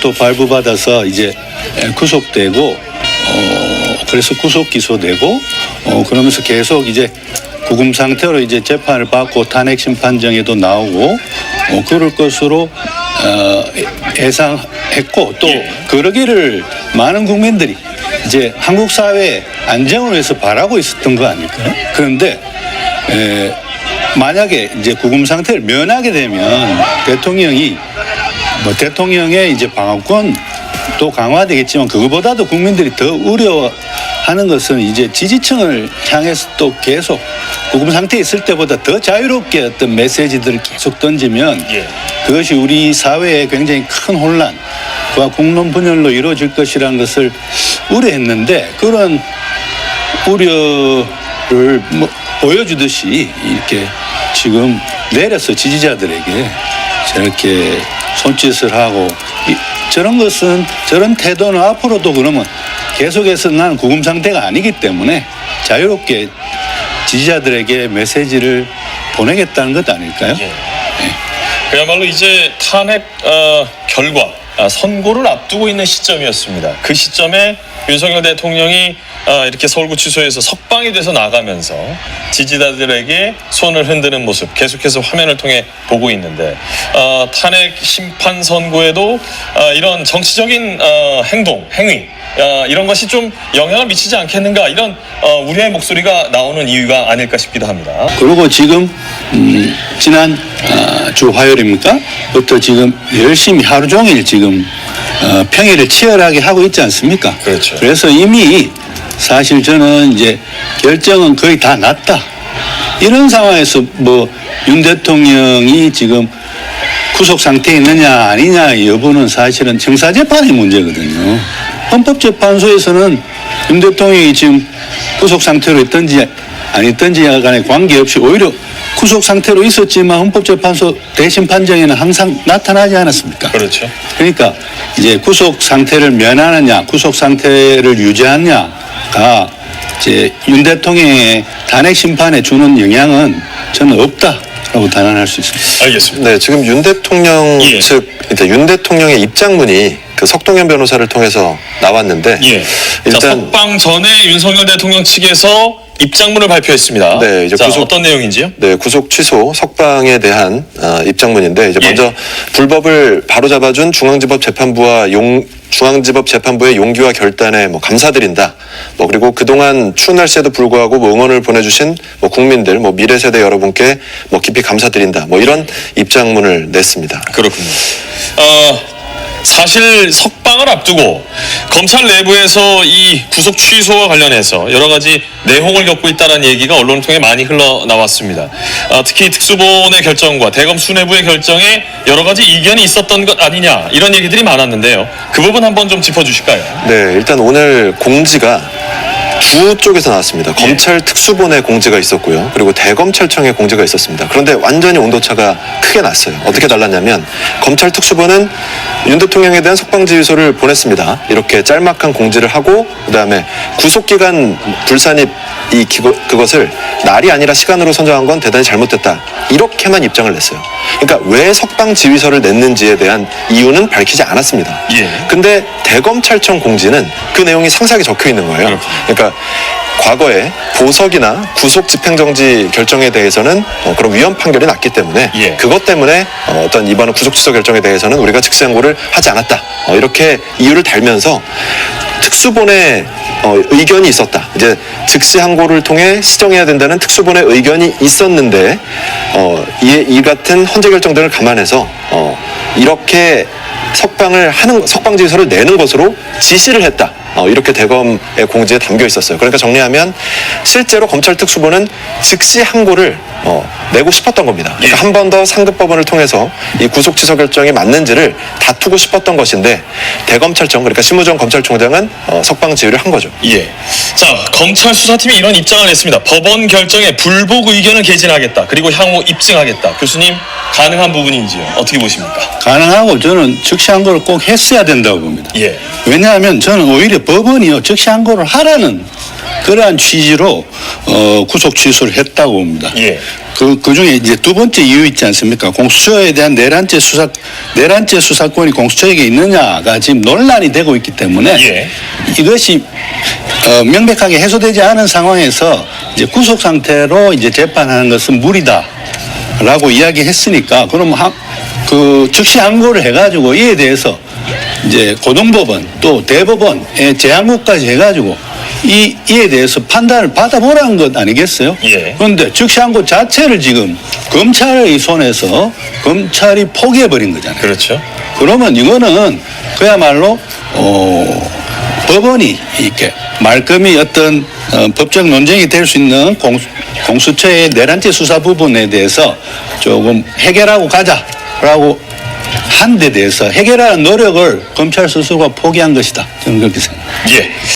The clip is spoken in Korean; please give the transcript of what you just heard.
또 발부받아서 이제 구속되고 그래서 구속 기소되고 그러면서 계속 이제 구금 상태로 이제 재판을 받고 탄핵 심판정에도 나오고 그럴 것으로 예상했고 또 그러기를 많은 국민들이 이제 한국 사회 안정을 위해서 바라고 있었던 거 아닐까요? 그런데 만약에 이제 구금 상태를 면하게 되면 대통령의 이제 방어권 또 강화되겠지만 그거보다도 국민들이 더 우려하는 것은 이제 지지층을 향해서 또 계속 구금 상태에 있을 때보다 더 자유롭게 어떤 메시지들을 계속 던지면 그것이 우리 사회에 굉장히 큰 혼란과 국론 분열로 이루어질 것이라는 것을 우려했는데 그런 우려를 보여주듯이 이렇게 지금 내려서 지지자들에게 저렇게 손짓을 하고 저런 태도는 앞으로도 그러면 계속해서 나는 구금 상태가 아니기 때문에 자유롭게 지지자들에게 메시지를 보내겠다는 것 아닐까요? 예. 그야말로 이제 탄핵 결과 선고를 앞두고 있는 시점이었습니다. 그 시점에 윤석열 대통령이 이렇게 서울구치소에서 석방이 돼서 나가면서 지지자들에게 손을 흔드는 모습 계속해서 화면을 통해 보고 있는데 탄핵 심판 선고에도 이런 정치적인 행위 이런 것이 좀 영향을 미치지 않겠는가 이런 우려의 목소리가 나오는 이유가 아닐까 싶기도 합니다. 그리고 지금 지난 주 화요일입니까? 부터 지금 열심히 하루 종일 지금 평일을 치열하게 하고 있지 않습니까? 그렇죠. 그래서 이미 사실 저는 이제 결정은 거의 다 났다. 이런 상황에서 윤 대통령이 지금 구속 상태에 있느냐 아니냐 여부는 사실은 형사재판의 문제거든요. 헌법재판소에서는 윤 대통령이 지금 구속 상태로 있든지 아니든지 간에 관계없이 오히려 구속 상태로 있었지만 헌법재판소 대심 판정에는 항상 나타나지 않았습니까? 그렇죠. 그러니까 이제 구속 상태를 면하느냐, 구속 상태를 유지하느냐가 이제 윤 대통령의 탄핵 심판에 주는 영향은 저는 없다라고 단언할 수 있습니다. 알겠습니다. 네, 지금 윤 대통령 즉 윤 대통령의 입장문이 그 석동현 변호사를 통해서 나왔는데 일단 석방 전에 윤석열 대통령 측에서 입장문을 발표했습니다. 네, 이제 어떤 내용인지요? 네, 구속 취소 석방에 대한 입장문인데 이제 먼저 불법을 바로잡아준 중앙지법 재판부의 용기와 결단에 감사드린다. 그리고 그동안 추운 날씨에도 불구하고 응원을 보내주신 국민들, 미래 세대 여러분께 깊이 감사드린다. 이런 입장문을 냈습니다. 그렇군요. 사실 석방을 앞두고 검찰 내부에서 이 구속 취소와 관련해서 여러 가지 내홍을 겪고 있다는 얘기가 언론을 통해 많이 흘러나왔습니다. 특히 특수본의 결정과 대검 수뇌부의 결정에 여러 가지 이견이 있었던 것 아니냐 이런 얘기들이 많았는데요. 그 부분 한번 좀 짚어주실까요? 네, 일단 오늘 공지가 두 쪽에서 나왔습니다. 검찰 특수본의 공지가 있었고요. 그리고 대검찰청의 공지가 있었습니다. 그런데 완전히 온도차가 크게 났어요. 어떻게 달랐냐면 검찰 특수본은 윤 대통령에 대한 석방지휘서를 보냈습니다. 이렇게 짤막한 공지를 하고 그다음에 구속기간 불산입 그것을 날이 아니라 시간으로 선정한 건 대단히 잘못됐다. 이렇게만 입장을 냈어요. 그러니까 왜 석방지휘서를 냈는지에 대한 이유는 밝히지 않았습니다. 근데 대검찰청 공지는 그 내용이 상세하게 적혀 있는 거예요. 그러니까 과거에 보석이나 구속 집행정지 결정에 대해서는 그런 위헌 판결이 났기 때문에 그것 때문에 어떤 이번 구속 취소 결정에 대해서는 우리가 즉시항고를 하지 않았다. 이렇게 이유를 달면서 특수본의 의견이 있었다. 이제 즉시항고를 통해 시정해야 된다는 특수본의 의견이 있었는데 이 같은 헌재 결정 등을 감안해서 이렇게 석방지휘서를 내는 것으로 지시를 했다. 이렇게 대검의 공지에 담겨 있었어요. 그러니까 정리하면 실제로 검찰 특수본은 즉시 항고를 내고 싶었던 겁니다. 그러니까 한 번 더 상급법원을 통해서 이 구속 취소 결정이 맞는지를 다투고 싶었던 것인데 대검찰청 그러니까 심우정 검찰총장은 석방 지휘를 한 거죠. 자, 검찰 수사팀이 이런 입장을 냈습니다. 법원 결정에 불복 의견을 개진하겠다. 그리고 향후 입증하겠다. 교수님 가능한 부분인지요? 어떻게 보십니까? 가능하고 저는 즉시 항고를 꼭 했어야 된다고 봅니다. 왜냐하면 저는 오히려 법원이요 즉시 항고를 하라는 그러한 취지로 구속 취소를 했다고 봅니다. 예. 그 중에 이제 두 번째 이유 있지 않습니까? 공수처에 대한 내란죄 수사권이 공수처에게 있느냐가 지금 논란이 되고 있기 때문에 예. 이것이 명백하게 해소되지 않은 상황에서 이제 구속 상태로 이제 재판하는 것은 무리다라고 이야기했으니까 그럼 즉시 항고를 해가지고 이에 대해서 이제 고등법원 또 대법원의 재항고까지 해가지고 이에 대해서 판단을 받아보라는 것 아니겠어요? 예. 그런데 즉시항고 자체를 지금 검찰의 손에서 검찰이 포기해버린 거잖아요. 그렇죠. 그러면 이거는 그야말로 법원이 이렇게 말끔히 어떤 법적 논쟁이 될 수 있는 공수처의 내란죄 수사 부분에 대해서 조금 해결하고 가자라고 한 데 대해서 해결하는 노력을 검찰 스스로가 포기한 것이다. 저는 그렇게 생각합니다. 예.